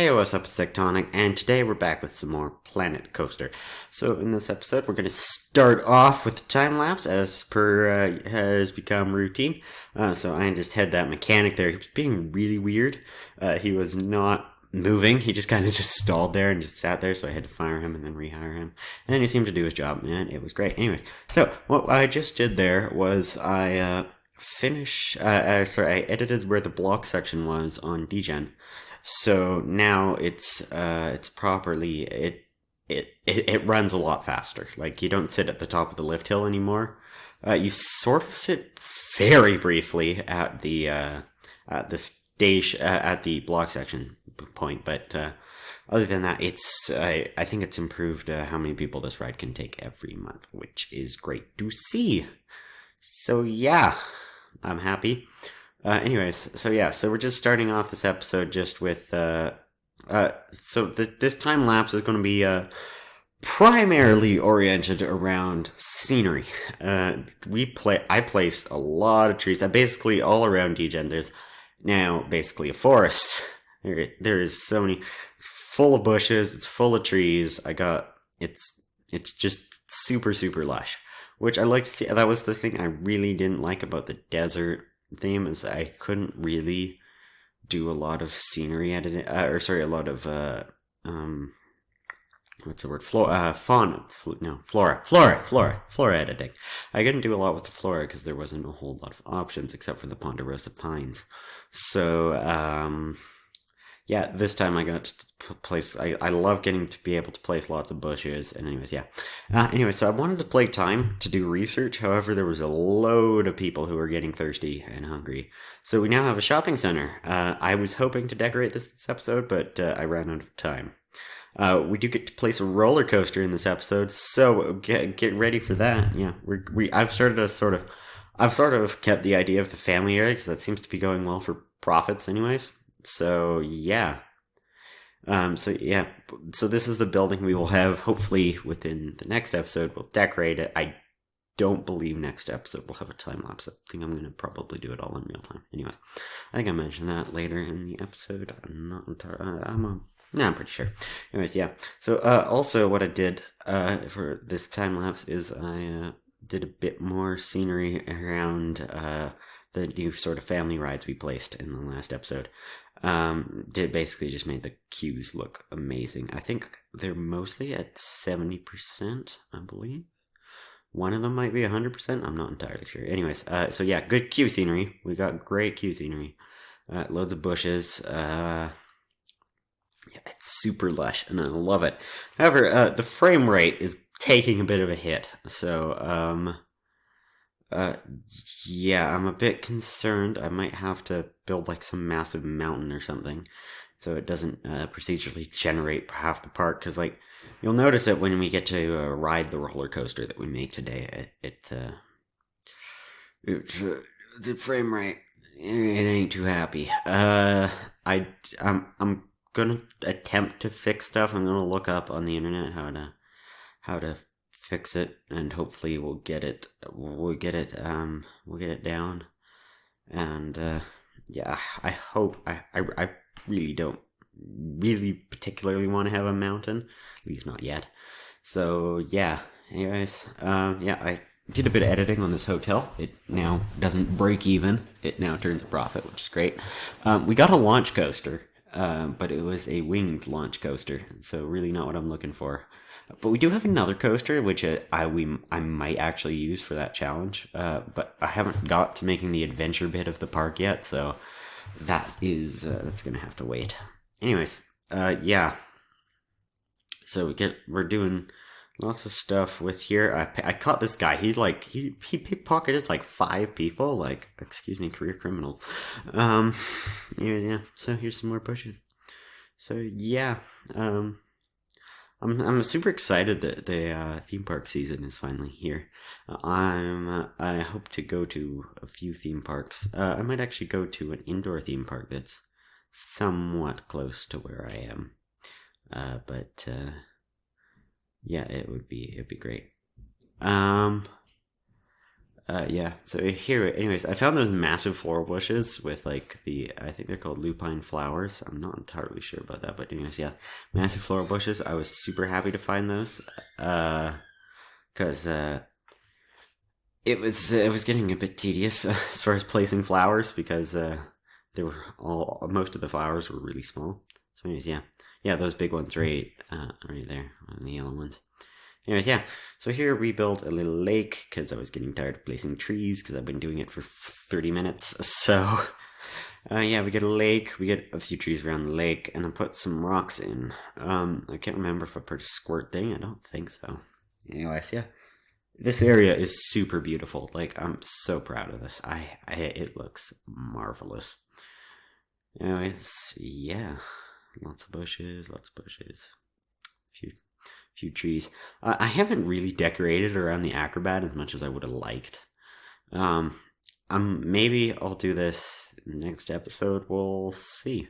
Hey, what's up, it's Tectonic, and today we're back with some more Planet Coaster. So in this episode, we're going to start off with the time lapse, as per has become routine. So I just had that mechanic there. He was being really weird. He was not moving. He just kind of just stalled there and just sat there, so I had to fire him and then rehire him. And then he seemed to do his job, and it was great. Anyways, so what I just did there was I I edited where the block section was on Degen. So now it's properly it runs a lot faster. Like, you don't sit at the top of the lift hill anymore. You sort of sit very briefly at the station at the block section point, but other than that, I think it's improved how many people this ride can take every month, which is great to see. So yeah, I'm happy. So we're just starting off this episode just with, this time lapse is going to be, primarily oriented around scenery. I placed a lot of trees, basically all around Degen. There's now basically a forest. There is so many, full of bushes, it's full of trees. It's just super, super lush, which I like to see. That was the thing I really didn't like about the desert theme, is I couldn't really do a lot of scenery editing, a lot of what's the word? Flora editing. I couldn't do a lot with the flora because there wasn't a whole lot of options except for the Ponderosa pines. So this time I got to place. I love getting to be able to place lots of bushes. And so I wanted to play time to do research. However, there was a load of people who were getting thirsty and hungry. So we now have a shopping center. I was hoping to decorate this episode, but I ran out of time. We do get to place a roller coaster in this episode, so get ready for that. Yeah, I've sort of kept the idea of the family area because that seems to be going well for profits, anyways. So yeah. So this is the building we will have, hopefully within the next episode. We'll decorate it. I don't believe next episode we'll have a time lapse. I think I'm going to probably do it all in real time. Anyways, I think I mentioned that later in the episode. I'm not entirely, I'm pretty sure. Anyways, yeah. So also what I did for this time lapse is I did a bit more scenery around the new sort of family rides we placed in the last episode. Basically just made the queues look amazing. I think they're mostly at 70%, I believe. One of them might be 100%. I'm not entirely sure. Anyways, so yeah, good queue scenery. We got great queue scenery. Loads of bushes. Yeah, it's super lush, and I love it. However, the frame rate is taking a bit of a hit. So, I'm a bit concerned. I might have to build like some massive mountain or something, so it doesn't procedurally generate half the park. Because you'll notice it when we get to ride the roller coaster that we make today. The frame rate, it ain't too happy. I'm gonna attempt to fix stuff. I'm gonna look up on the internet how to fix it, and hopefully we'll get it down. And I hope. I really don't really particularly want to have a mountain, at least not yet. So yeah. Anyways, I did a bit of editing on this hotel. It now doesn't break even. It now turns a profit, which is great. We got a launch coaster. But it was a winged launch coaster, so really not what I'm looking for. But we do have another coaster, which I might actually use for that challenge. But I haven't got to making the adventure bit of the park yet, so that's gonna have to wait. Anyways, So we're doing lots of stuff with here. I caught this guy. He pickpocketed like 5 people. Like, excuse me, career criminal. So here's some more bushes. So yeah, I'm super excited that the theme park season is finally here. I hope to go to a few theme parks. I might actually go to an indoor theme park that's somewhat close to where I am. Yeah, it'd be great. Yeah, so here, anyways, I found those massive floral bushes with like I think they're called lupine flowers. I'm not entirely sure about that, but anyways, yeah, massive floral bushes. I was super happy to find those, because it was getting a bit tedious as far as placing flowers because they were most of the flowers were really small. So anyways, yeah, those big ones right there, the yellow ones. Anyways, yeah, so here we built a little lake because I was getting tired of placing trees because I've been doing it for 30 minutes. So, yeah, we get a lake, we get a few trees around the lake, and I put some rocks in. I can't remember if I put a squirt thing, I don't think so. Anyways, yeah, this area is super beautiful. Like, I'm so proud of this. It looks marvelous. Anyways, yeah, lots of bushes, few trees. I haven't really decorated around the acrobat as much as I would have liked. Maybe I'll do this next episode. We'll see.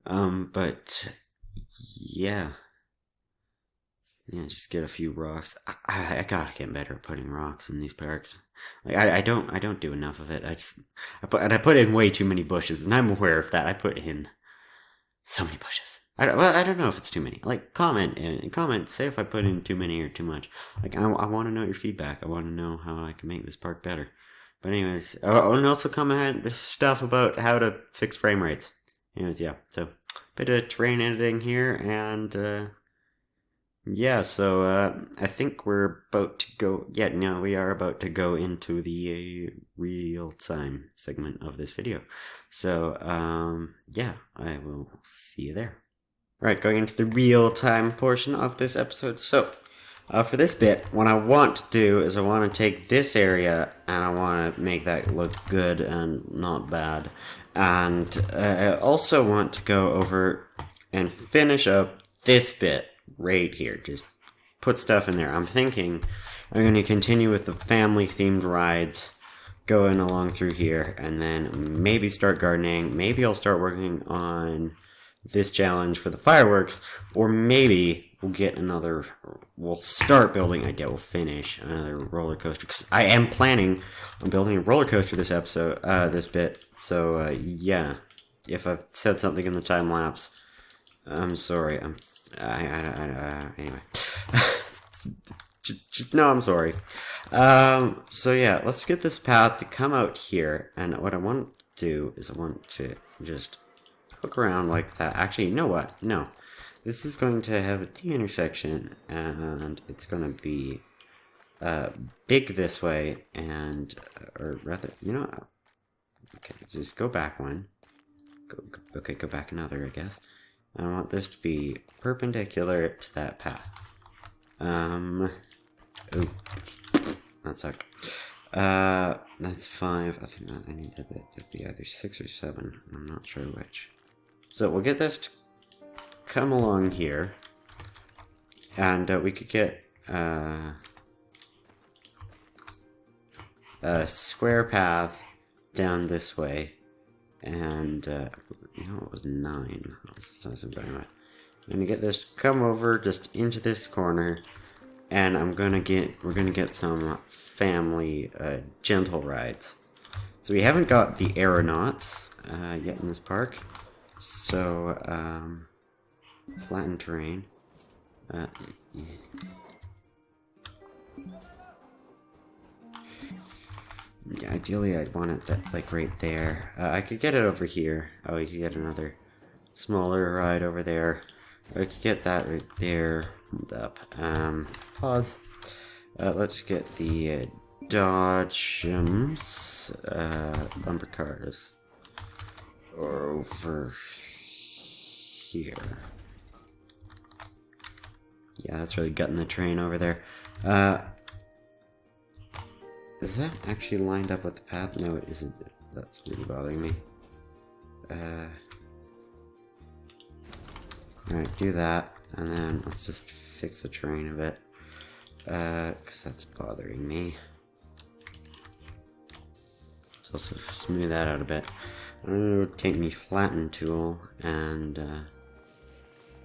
But yeah, just get a few rocks. I gotta get better at putting rocks in these parks. Like I don't do enough of it. I put in way too many bushes, and I'm aware of that. I put in so many bushes. I don't know if it's too many. Like, comment, say if I put in too many or too much. Like, I want to know your feedback. I want to know how I can make this park better. But anyways, and also comment stuff about how to fix frame rates. Anyways, yeah, so, bit of terrain editing here, and, yeah, so, I think we're about to go, we are about to go into the real-time segment of this video. So, yeah, I will see you there. Right, going into the real-time portion of this episode. So, for this bit, what I want to do is I want to take this area and I want to make that look good and not bad. And I also want to go over and finish up this bit right here. Just put stuff in there. I'm thinking I'm going to continue with the family-themed rides going along through here and then maybe start gardening. Maybe I'll start working on this challenge for the fireworks, or maybe we'll start building, we'll finish another roller coaster, because I am planning on building a roller coaster this episode, this bit, so, yeah, if I've said something in the time lapse, I'm sorry, anyway, no, I'm sorry, so yeah, let's get this path to come out here, and what I want to do is I want to just hook around like that. Actually, you know what? No. This is going to have a T intersection, and it's going to be big this way, and, or rather, you know, okay, just go back one. Go back another, I guess. I want this to be perpendicular to that path. Ooh, that sucked. That's 5. I think I need that to be either 6 or 7. I'm not sure which. So we'll get this to come along here, and we could get a square path down this way, and you know, it was 9. I'm gonna get this to come over just into this corner, and we're gonna get some family gentle rides. So we haven't got the aeronauts yet in this park. So, flattened terrain. Yeah. Yeah, ideally I'd want it that, like, right there. I could get it over here. Oh, you could get another smaller ride over there. Or I could get that right there. Hold up. Pause. Let's get the Dodge bumper cars over here. Yeah, that's really gutting the train over there. Is that actually lined up with the path? No, it isn't. That's really bothering me. Alright, do that, and then let's just fix the terrain a bit. Because that's bothering me. Let's also smooth that out a bit. I'm going to take my flatten tool and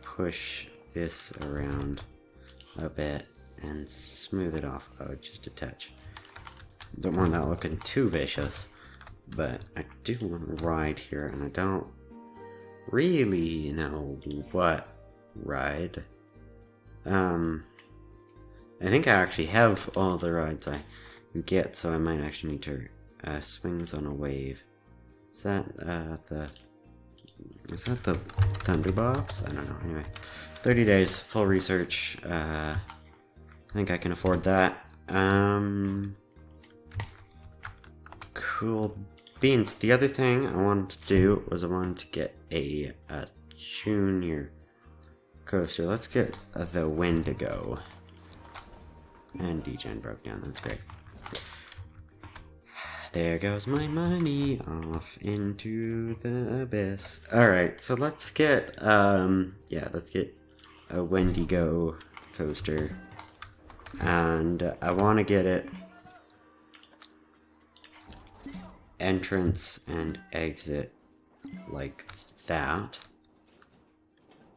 push this around a bit and smooth it off. Oh, just a touch. Don't want that looking too vicious. But I do want to ride here, and I don't really know what ride. I think I actually have all the rides I can get, so I might actually need to swings on a wave. Is that the Thunderbobs? I don't know. Anyway, 30 days full research. I think I can afford that. Cool beans. The other thing I wanted to do was I wanted to get a junior coaster. Let's get the Wendigo. And Degen broke down. That's great. There goes my money off into the abyss. Alright, so let's get, let's get a Wendigo coaster. And I want to get it entrance and exit like that.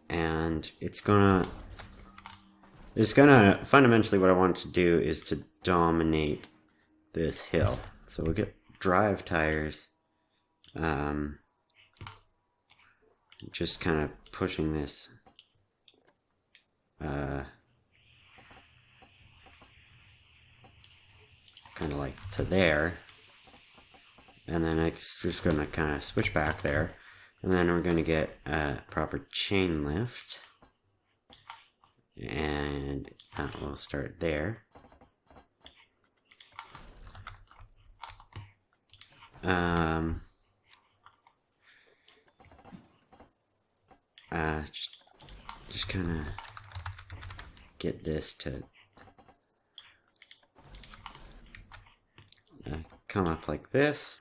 And it's gonna fundamentally what I want to do is to dominate this hill. So we'll get drive tires, just kind of pushing this kind of like to there, and then it's just gonna kind of switch back there, and then we're gonna get a proper chain lift. And that will start there. Just kind of get this to come up like this,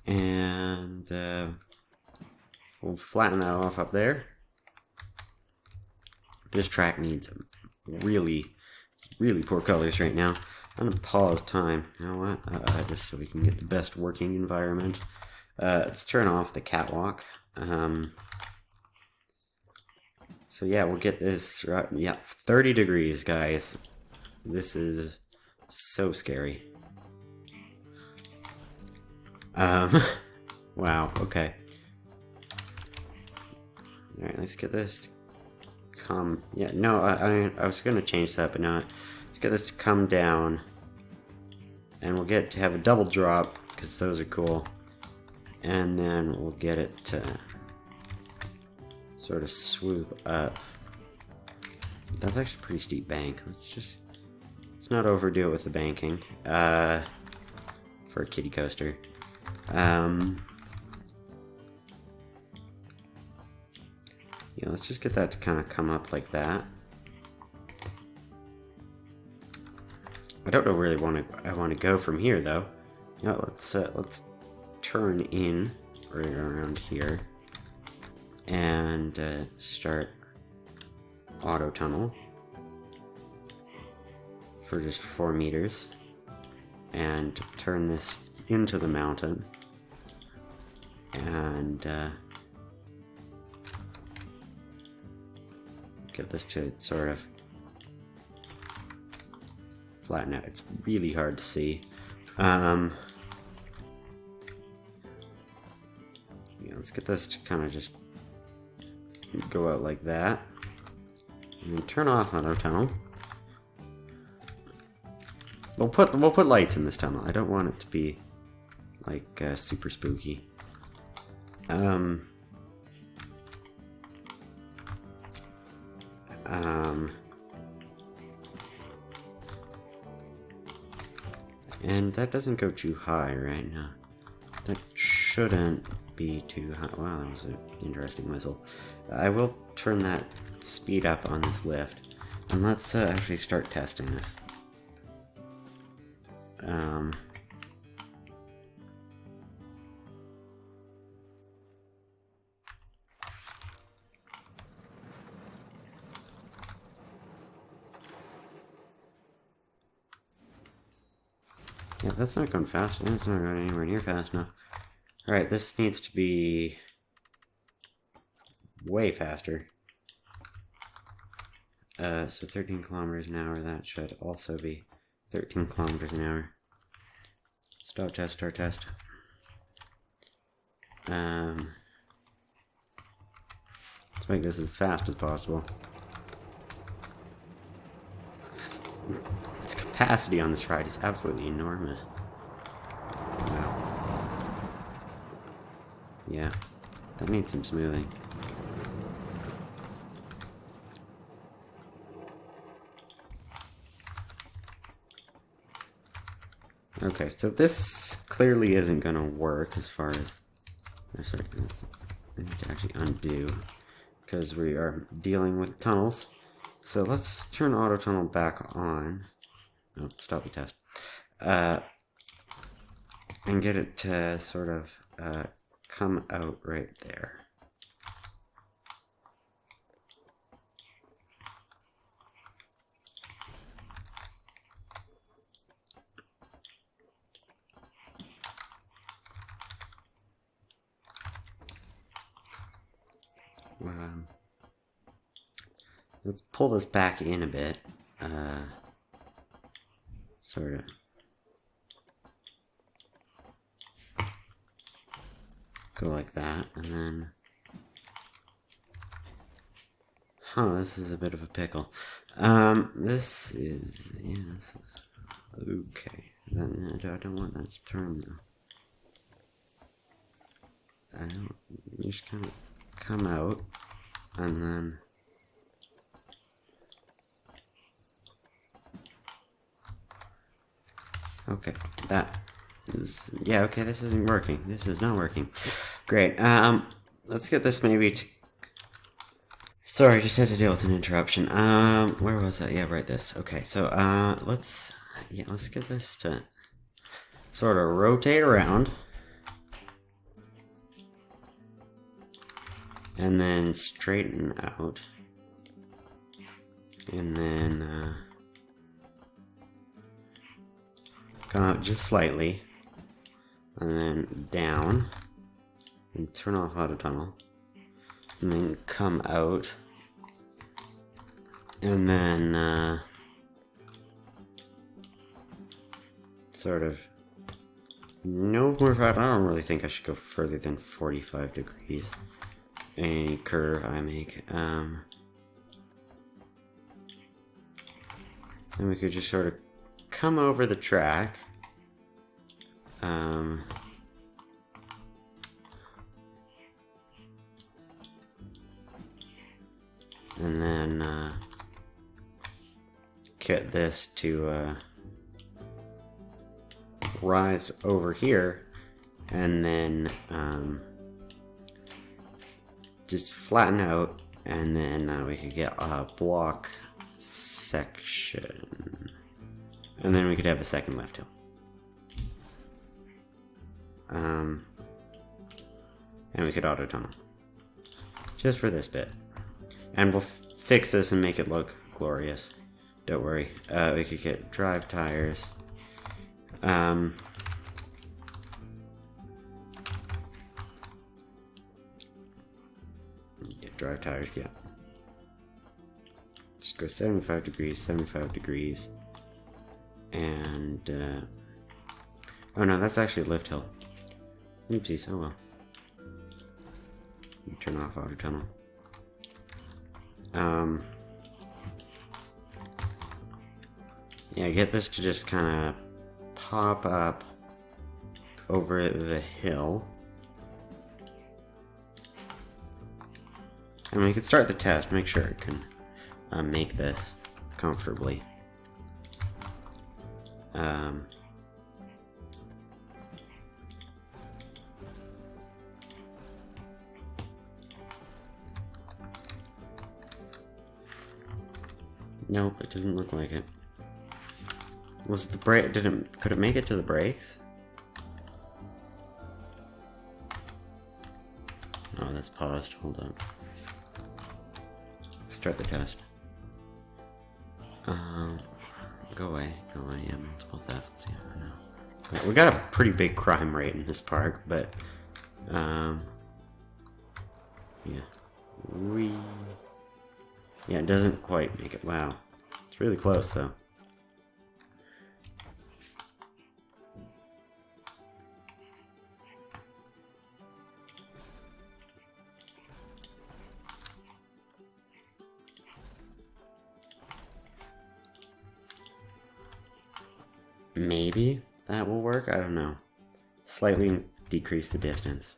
and we'll flatten that off up there. This track needs really poor colors right now. I'm gonna pause time. You know what? Just so we can get the best working environment. Let's turn off the catwalk. So yeah, we'll get this right. Yeah, 30 degrees, guys. This is so scary. Wow. Okay. All right, let's get this to come. Yeah, no, I was gonna change that, but no. Let's get this to come down, and we'll get to have a double drop because those are cool, and then we'll get it to sort of swoop up. That's actually a pretty steep bank. Let's not overdo it with the banking for a kiddie coaster. Yeah, let's just get that to kind of come up like that. I don't know really I want to go from here though. You know, let's turn in right around here and start auto tunnel for just 4 meters and turn this into the mountain and get this to sort of flatten out. It's really hard to see. Yeah, let's get this to kind of just go out like that. And then turn off auto tunnel. We'll put lights in this tunnel. I don't want it to be like super spooky. And that doesn't go too high right now. That shouldn't be too high. Wow, that was an interesting whistle. I will turn that speed up on this lift. And let's actually start testing this. Yeah, that's not going fast. That's not going anywhere near fast enough. Alright, this needs to be way faster. So 13 kilometers an hour, that should also be 13 kilometers an hour. Stop test, start test. Let's make this as fast as possible. The capacity on this ride is absolutely enormous. Wow. Yeah, that needs some smoothing. Okay, so this clearly isn't going to work as far as... Oh, sorry, I need to actually undo, because we are dealing with tunnels. So let's turn auto tunnel back on. Oh, stop the test. And get it to sort of come out right there. Let's pull this back in a bit. Sort of. Go like that, and then... Huh, this is a bit of a pickle. This is... Yeah, this is... Okay. Then, I don't want that to turn, though. I don't... You just kind of come out, and then... Okay, that is... Yeah, okay, this isn't working. This is not working. Great, let's get this maybe to... Sorry, just had to deal with an interruption. Where was that? Yeah, right, this. Okay, so, let's get this to sort of rotate around. And then straighten out. And then, come out just slightly, and then down, and turn off auto tunnel, and then come out, and then sort of no more. I don't really think I should go further than 45 degrees. Any curve I make, and we could just sort of come over the track. And then get this to rise over here, and then just flatten out, and then we could get a block section. And then we could have a second left hill. And we could auto tunnel. Just for this bit. And we'll fix this and make it look glorious. Don't worry. We could get drive tires. Yeah, drive tires, yeah. Just go 75 degrees, 75 degrees. And, oh no, that's actually lift hill. Oopsies, oh well. Turn off auto tunnel. Yeah, get this to just kind of pop up over the hill. And we can start the test, make sure it can make this comfortably. Nope, it doesn't look like it. Was it the brake? Could it make it to the brakes? Oh, that's paused. Hold on. Start the test. Go away. Go away. Yeah, multiple thefts. Yeah, I know. We got a pretty big crime rate in this park, but yeah. Yeah, it doesn't quite make it. Wow. It's really close, though. maybe that will work. I don't know. Slightly decrease the distance.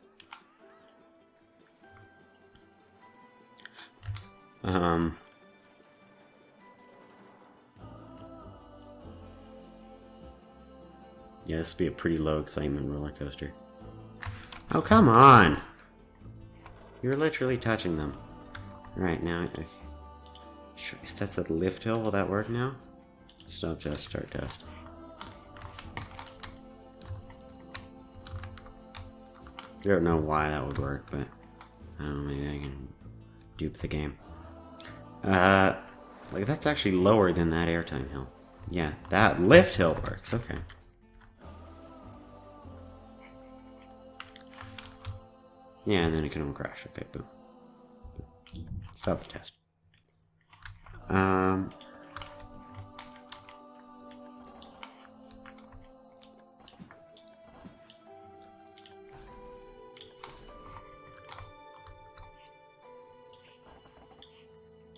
Yeah, this would be a pretty low excitement roller coaster. Oh, come on! You're literally touching them. Right, now, if that's a lift hill, will that work now? Stop test, start test. I don't know why that would work, but I don't know, maybe I can dupe the game. Like that's actually lower than that airtime hill. Yeah, that lift hill works, okay. Yeah, and then it can crash. Okay, boom. Stop the test.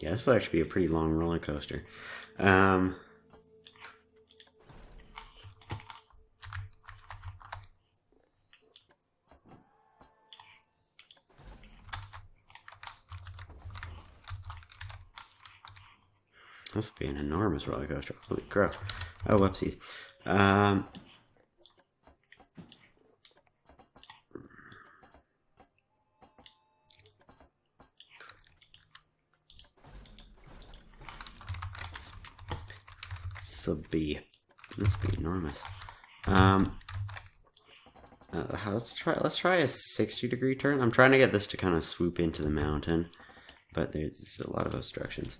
Yeah, this will actually be a pretty long roller coaster. This will be an enormous roller coaster. Holy crap. Oh, whoopsies. This will be enormous. Let's try a 60-degree turn. I'm trying to get this to kind of swoop into the mountain, but there's a lot of obstructions.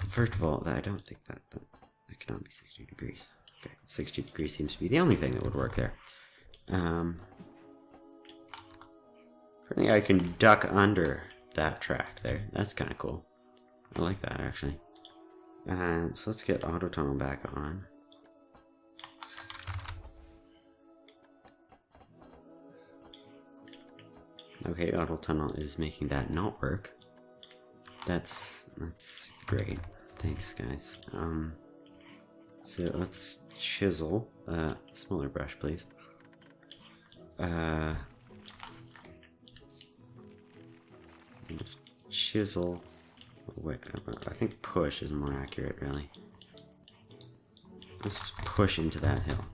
First of all, I don't think that cannot be 60 degrees. Okay, 60 degrees seems to be the only thing that would work there. Apparently I can duck under that track there. That's kind of cool. I like that, actually. So let's get auto tunnel back on. Okay, auto tunnel is making that not work. That's great. Thanks, guys. So let's chisel. Smaller brush, please. Chisel. Wait, I think push is more accurate, really. Let's just push into that hill.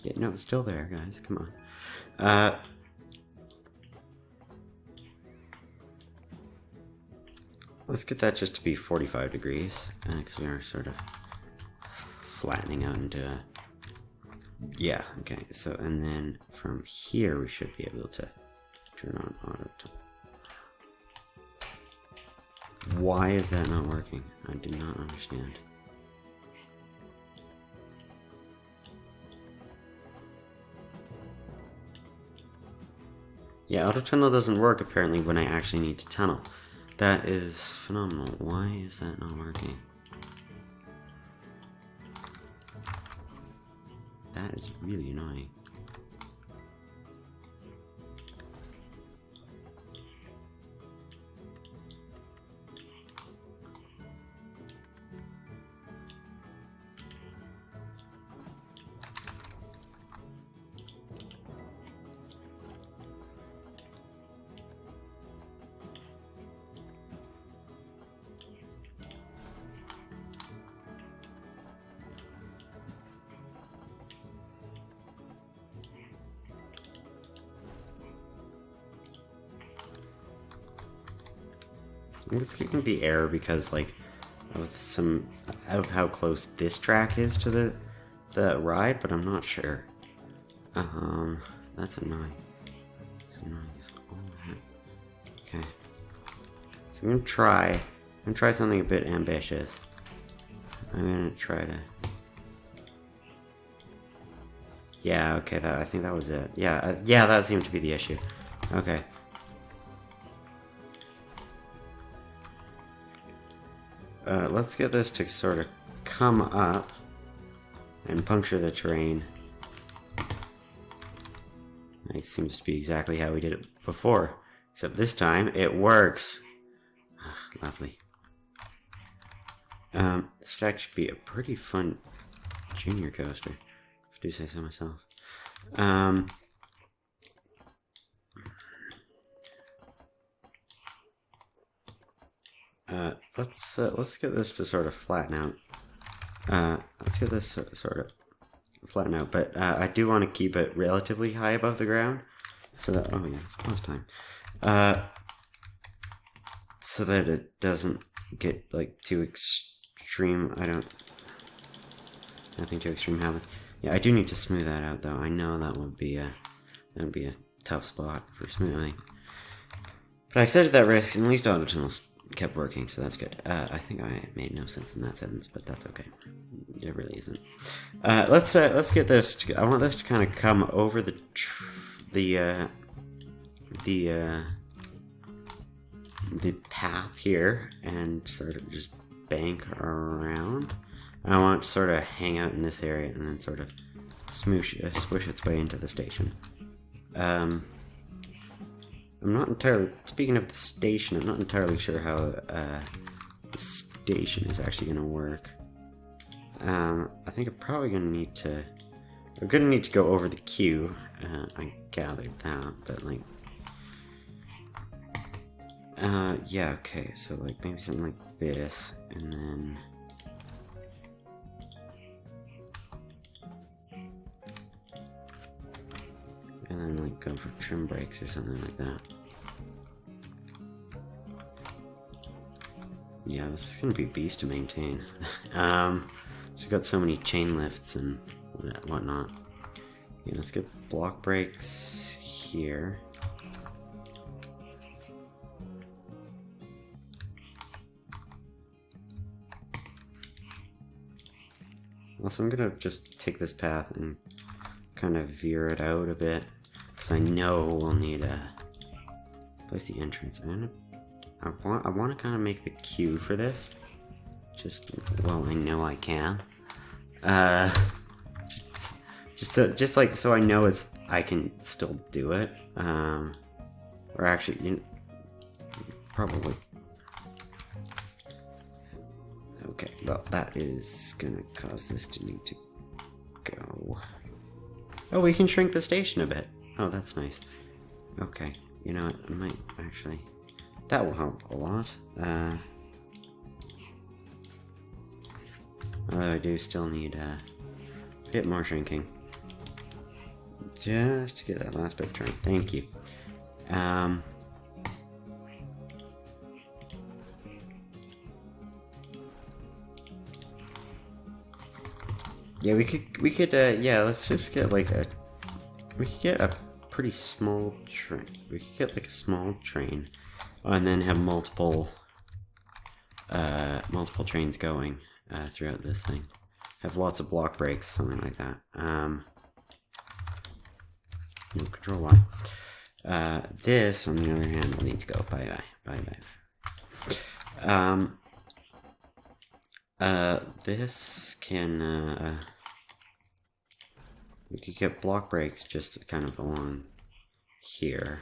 Yeah, no, it's still there, guys. Come on. Let's get that just to be 45 degrees, because we are sort of flattening out into a... Yeah, okay, so, and then from here we should be able to turn on auto tunnel. Why is that not working? I do not understand. Yeah, auto tunnel doesn't work apparently when I actually need to tunnel. That is phenomenal. Why is that not working? That is really annoying. It's kicking the error because, like, of how close this track is to the ride, but I'm not sure. That's annoying. That's annoying. Okay. So I'm gonna try something a bit ambitious. I'm gonna try to. Yeah. Okay. I think that was it. Yeah. Yeah. That seemed to be the issue. Okay. Let's get this to sort of come up and puncture the terrain. That seems to be exactly how we did it before, except this time it works. Ugh, lovely. This fact should be a pretty fun junior coaster, if I do say so myself. Let's get this to sort of flatten out. Let's get this sort of flatten out, but I do want to keep it relatively high above the ground, so that it's pause time. So that it doesn't get like too extreme. Nothing too extreme happens. Yeah, I do need to smooth that out though. I know that would be a tough spot for smoothing. But I accepted that risk, and at least auto tunnels kept working, so that's good. I think I made no sense in that sentence, but that's okay. It really isn't. Let's get this. I want this to kind of come over the path here and sort of just bank around. I want to sort of hang out in this area and then sort of swish its way into the station. I'm not entirely, speaking of the station, I'm not entirely sure how the station is actually going to work. I think I'm probably going to need to, we're going to need to go over the queue. I gathered that, but like, yeah, okay, so like maybe something like this, and then like go for trim brakes or something like that. Yeah, this is gonna be a beast to maintain. So we've got so many chain lifts and whatnot. Yeah, let's get block brakes here. Also, I'm gonna just take this path and kind of veer it out a bit, because I know we'll need a place the entrance. I want to kind of make the queue for this. Well, I know I can. Just like so I know I can still do it. Or actually, probably. Okay, well, that is gonna cause this to need to go. Oh, we can shrink the station a bit. Oh, that's nice. Okay, you know what, I might actually... That will help a lot. Although I do still need a bit more shrinking. Just to get that last bit turned. Thank you. Yeah, we could, yeah, let's just get like we could get a pretty small train. We could get like a small train, and then have multiple trains going throughout this thing. Have lots of block brakes, something like that. No control Y. This, on the other hand, will need to go. Bye bye. This can, we could get block brakes just kind of along here.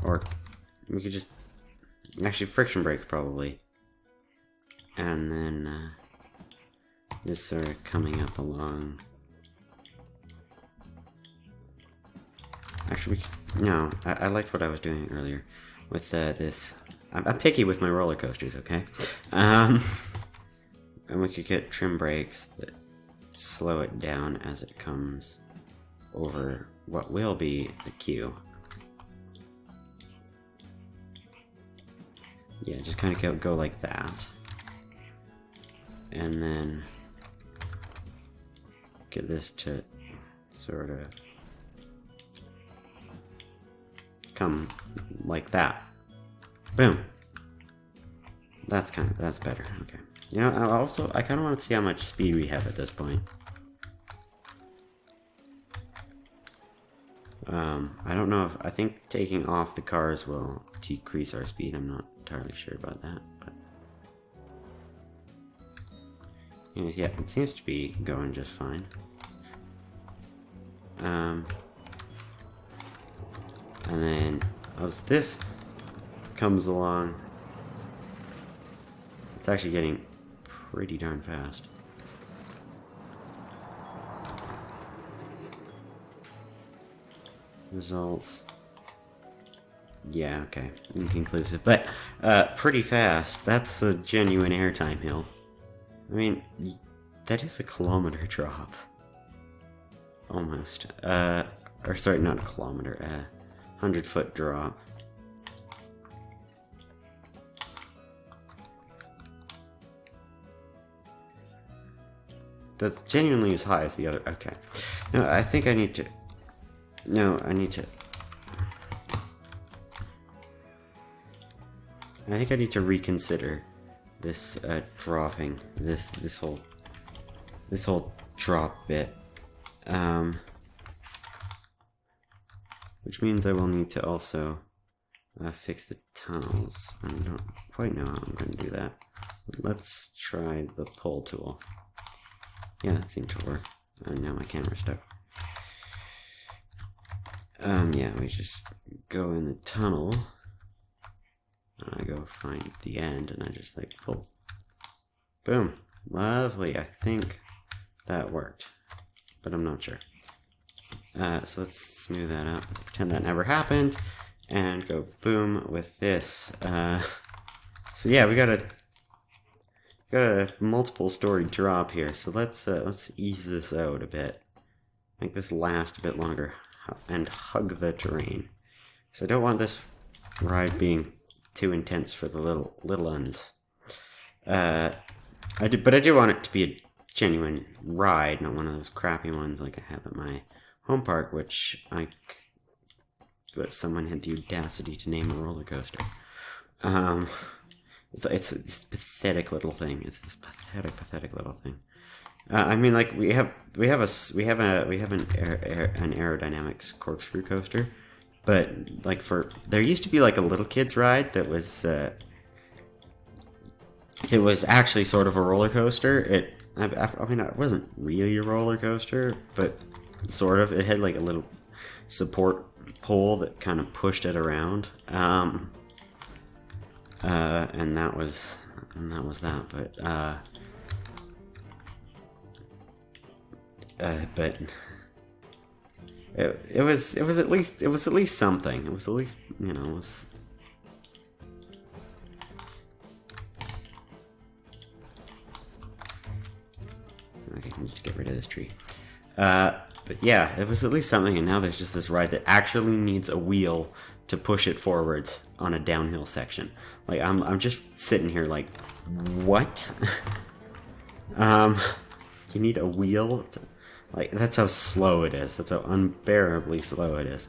Or we could just, actually friction brakes probably. And then, this sort of coming up along. Actually, no, I liked what I was doing earlier with this. I'm picky with my roller coasters, okay? And we could get trim brakes that slow it down as it comes over what will be the queue. Yeah, just kind of go like that. And then get this to sort of come like that. Boom. That's better. Okay. You know, I kind of want to see how much speed we have at this point. I don't know if, I think taking off the cars will decrease our speed. I'm not entirely sure about that, but Yeah, it seems to be going just fine. And then as this comes along, it's actually getting pretty darn fast. Results. Yeah, okay. Inconclusive. But, pretty fast. That's a genuine airtime hill. I mean, that is a kilometer drop. Almost. Or sorry, not a kilometer. 100-foot drop. That's genuinely as high as the other. Okay. No, I think I need to... No, I need to... I think I need to reconsider this dropping, this whole drop bit, which means I will need to also fix the tunnels. I don't quite know how I'm going to do that. Let's try the pull tool. Yeah, that seemed to work. Now my camera's stuck. Yeah, we just go in the tunnel. I go find the end, and I just like pull. Boom. Lovely. I think that worked, but I'm not sure. So let's smooth that up. Pretend that never happened, and go boom with this. So yeah, we got a multiple story drop here. So let's ease this out a bit, make this last a bit longer, and hug the terrain. So I don't want this ride being too intense for the little uns. But I do want it to be a genuine ride, not one of those crappy ones like I have at my home park, which someone had the audacity to name a roller coaster. It's this pathetic little thing. It's this pathetic little thing. I mean, like we have an aerodynamics corkscrew coaster. But, like, there used to be, like, a little kid's ride that was, it was actually sort of a roller coaster. I mean, it wasn't really a roller coaster, but sort of. It had, like, a little support pole that kind of pushed it around. And that was that, but It was at least something. It was at least, you know, it was... Okay, I need to get rid of this tree. But yeah, it was at least something, and now there's just this ride that actually needs a wheel to push it forwards on a downhill section. Like, I'm just sitting here like, what? You need a wheel to... Like, that's how slow it is. That's how unbearably slow it is.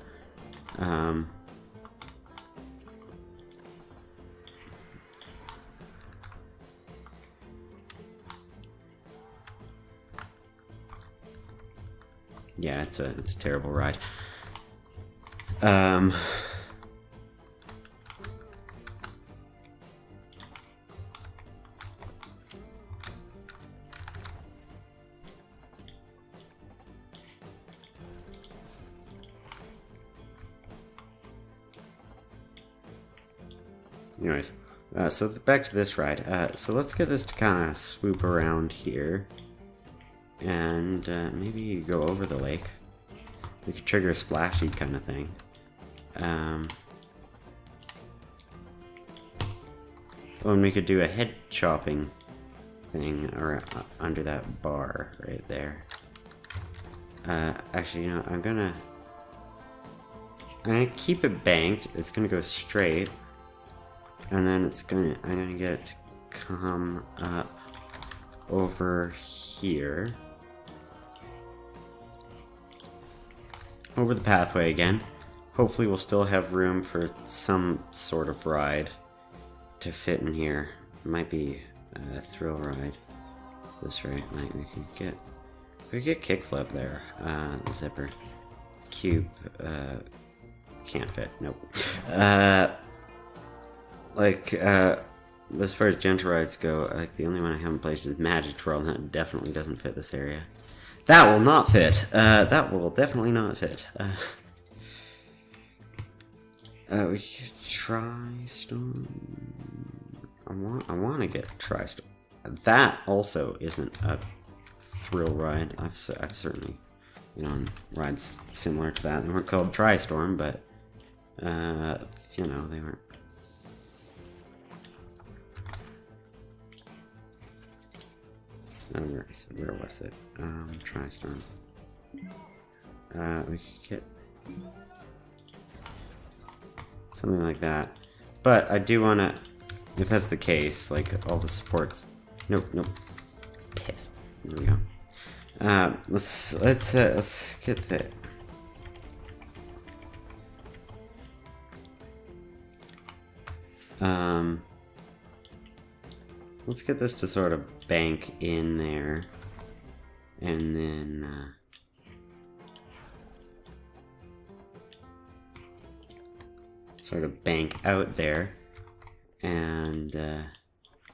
Yeah, it's a terrible ride. Anyways, so back to this ride. So let's get this to kind of swoop around here. And maybe you go over the lake. We could trigger a splashy kind of thing. And we could do a head chopping thing under that bar right there. Actually, you know, I'm gonna keep it banked. It's gonna go straight. And then I'm gonna get it to come up over here. Over the pathway again. Hopefully we'll still have room for some sort of ride to fit in here. It might be a thrill ride. This right, like we could get kickflip there. The zipper. Cube can't fit. Nope. as far as gentle rides go, like the only one I haven't placed is Magic Twirl, and that definitely doesn't fit this area. That will not fit. That will definitely not fit. We could try Storm. I want to get Try Storm. That also isn't a thrill ride. I've certainly been on rides similar to that. They weren't called Try Storm, but you know, they weren't. Where was it? Try Storm. We could get something like that. But I do want to, if that's the case, like all the supports. Nope. Piss. There we go. Let's get that. Let's get this to sort of bank in there, and then sort of bank out there, and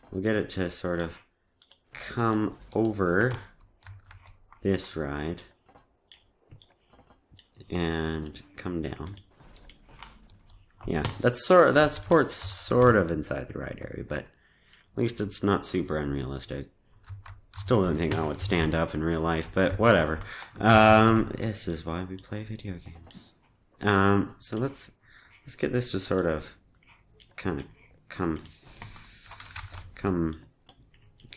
we'll get it to sort of come over this ride and come down. Yeah, that support's sort of inside the ride area, but at least it's not super unrealistic. Still don't think I would stand up in real life, but whatever. This is why we play video games. So let's get this to sort of kind of come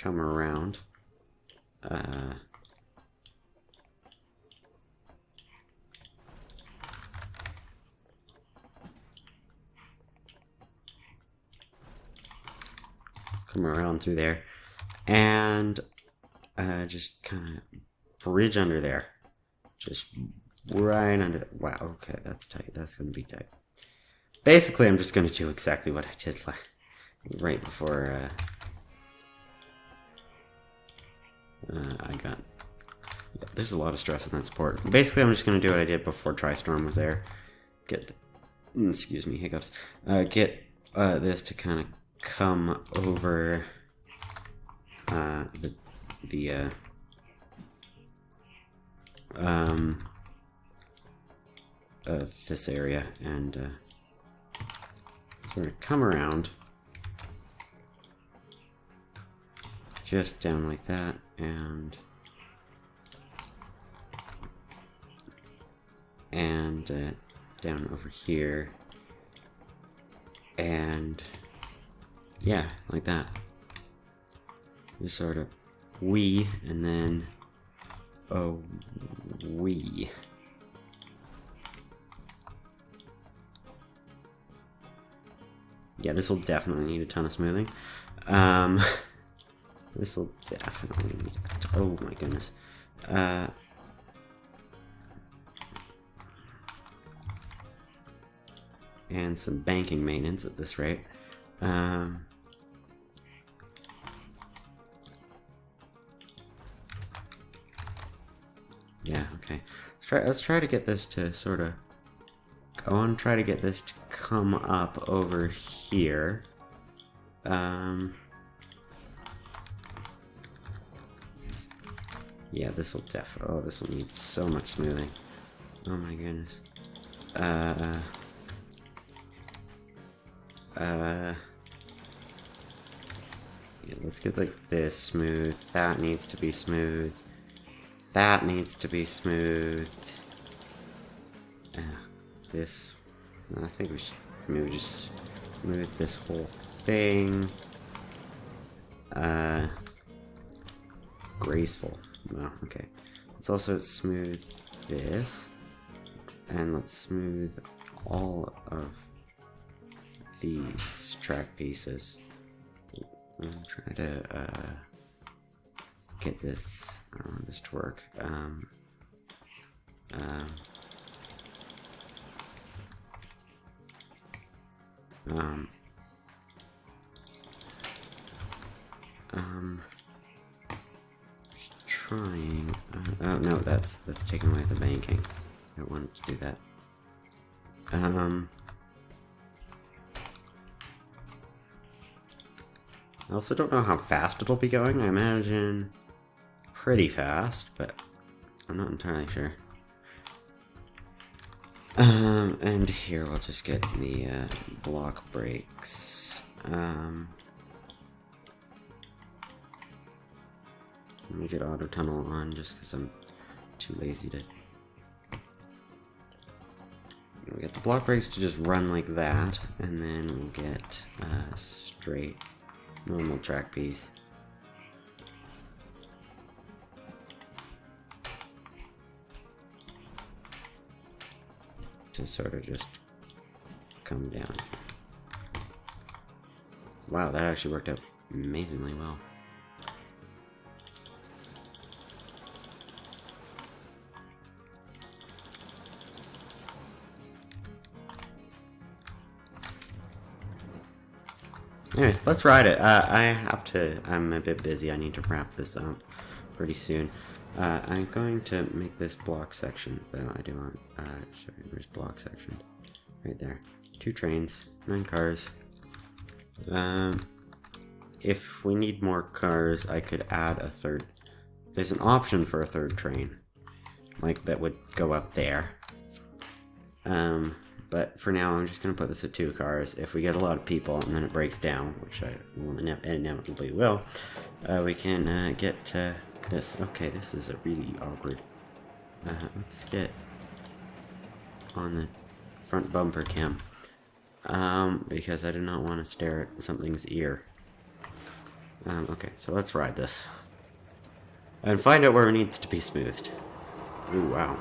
around. Come around through there, and just kind of bridge under there, just right under the, wow, okay, that's tight, that's gonna be tight. Basically, I'm just gonna do exactly what I did right before I got, there's a lot of stress in that support. Basically, I'm just gonna do what I did before Tri-Storm was there, get excuse me, hiccups, get this to kind of come over this area, and sort of come around just down like that, and down over here, and yeah, like that. Just sort of wee, and then a wee. Yeah, this will definitely need a ton of smoothing. This will definitely need, oh my goodness. And some banking maintenance at this rate. Yeah, okay. Let's try to get this to sort of go on. Try to get this to come up over here. Yeah, this will definitely. Oh, this will need so much smoothing. Oh my goodness. Yeah, let's get like this smooth. That needs to be smooth. That needs to be smoothed. This, I think we should maybe just smooth this whole thing. Graceful. Well, okay. Let's also smooth this, and let's smooth all of these track pieces. I'm trying to get this to work. Trying. Oh no, that's taking away the banking. I don't want it to do that. I also don't know how fast it'll be going. I imagine pretty fast, but I'm not entirely sure. And here we'll just get the block breaks. Let me get auto tunnel on just because I'm too lazy to. We'll get the block breaks to just run like that, and then we'll get a straight normal track piece. To sort of just come down. Wow, that actually worked out amazingly well. Anyways, let's ride it. I'm a bit busy. I need to wrap this up pretty soon. I'm going to make this block section, though I do want, sorry, where's block section? Right there. 2 trains, 9 cars. If we need more cars, I could add a third. There's an option for a third train, like that would go up there. But for now, I'm just going to put this at 2 cars. If we get a lot of people and then it breaks down, which I will inevitably will, we can get this. Okay, this is a really awkward. Let's get on the front bumper cam. Because I do not want to stare at something's ear. Okay, so let's ride this. And find out where it needs to be smoothed. Ooh, wow.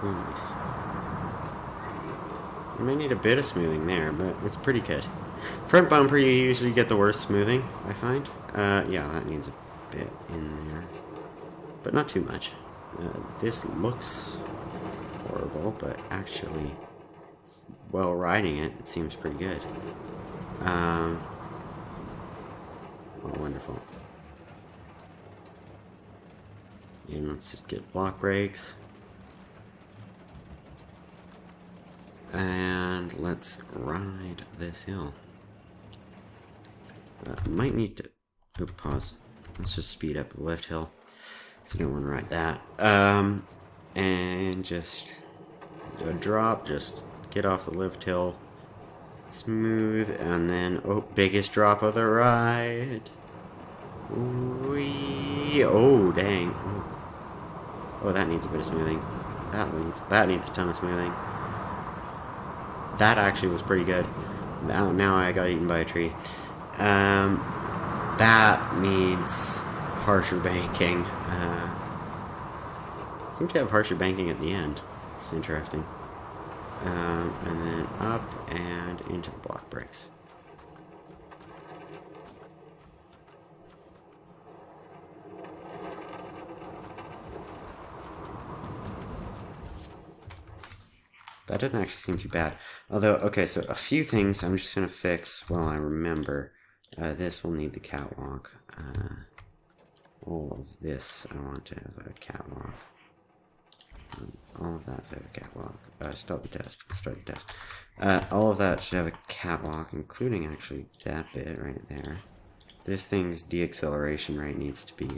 Ooh, nice. You may need a bit of smoothing there, but it's pretty good. Front bumper, you usually get the worst smoothing, I find. Yeah, that needs a bit in there. But not too much. This looks horrible, but actually, while riding it, it seems pretty good. Oh, wonderful. And let's just get block brakes. And let's ride this hill. Might need to... Oh, pause. Let's just speed up the left hill. So I don't want to ride that. And just... a drop, just get off the lift hill. Smooth, and then... Oh, biggest drop of the ride. Whee! Oh, dang. Oh, that needs a bit of smoothing. That needs a ton of smoothing. That actually was pretty good. Now I got eaten by a tree. That needs harsher banking. Seem to have harsher banking at the end. It's interesting. And then up and into the block brakes. That didn't actually seem too bad. Although, okay, so a few things I'm just going to fix while I remember. This will need the catwalk. All of this, I want to have a catwalk. All of that should have a catwalk. Stop the test. Start the test. All of that should have a catwalk, including actually that bit right there. This thing's deacceleration rate needs to be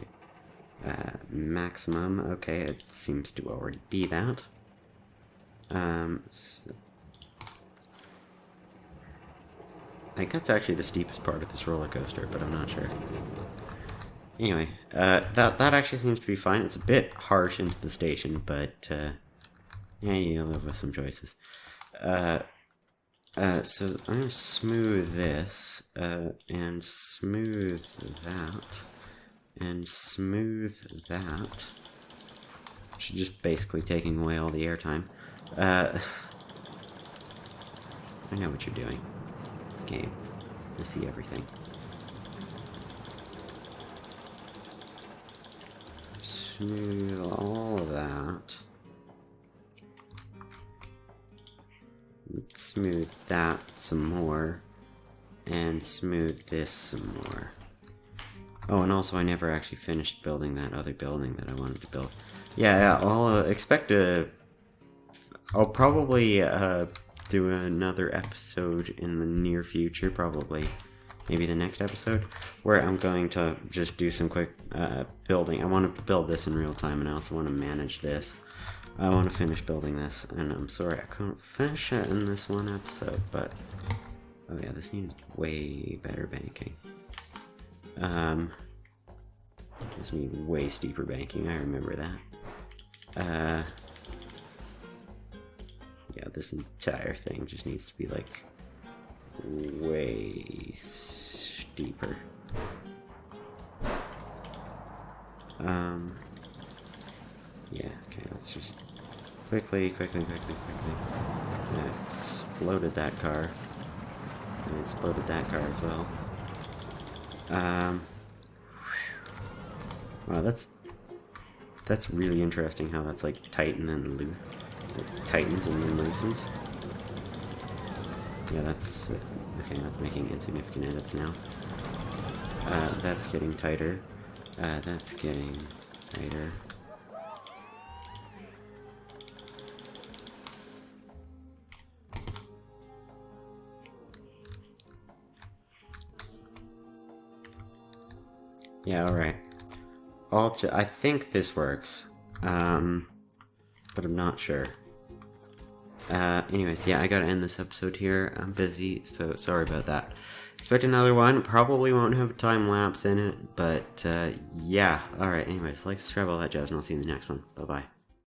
maximum. Okay, it seems to already be that. So I think that's actually the steepest part of this roller coaster, but I'm not sure. Anyway, that actually seems to be fine. It's a bit harsh into the station, but yeah, you live with some choices. So I'm gonna smooth this, and smooth that, and smooth that. Which is just basically taking away all the airtime. I know what you're doing. Game. I see everything. Smooth all of that. Smooth that some more. And smooth this some more. Oh, and also I never actually finished building that other building that I wanted to build. Yeah, I'll expect a... I'll probably do another episode in the near future, probably maybe the next episode, where I'm going to just do some quick building. I want to build this in real time, and I also want to manage this. I want to finish building this, and I'm sorry I couldn't finish it in this one episode, but oh yeah, this needs way better banking. This needs way steeper banking, I remember that. Yeah, this entire thing just needs to be like way steeper. Yeah, okay, let's just quickly. Yeah, exploded that car. And exploded that car as well. Wow, that's really interesting how that's like tight and then tightens and then loosens. Yeah, that's okay. That's making insignificant edits now. That's getting tighter. That's getting tighter. Yeah, alright. I think this works. But I'm not sure. Anyways, yeah, I gotta end this episode here. I'm busy, so sorry about that. Expect another one. Probably won't have a time lapse in it, but yeah. Alright, anyways, like, subscribe, all that jazz, and I'll see you in the next one. Bye-bye.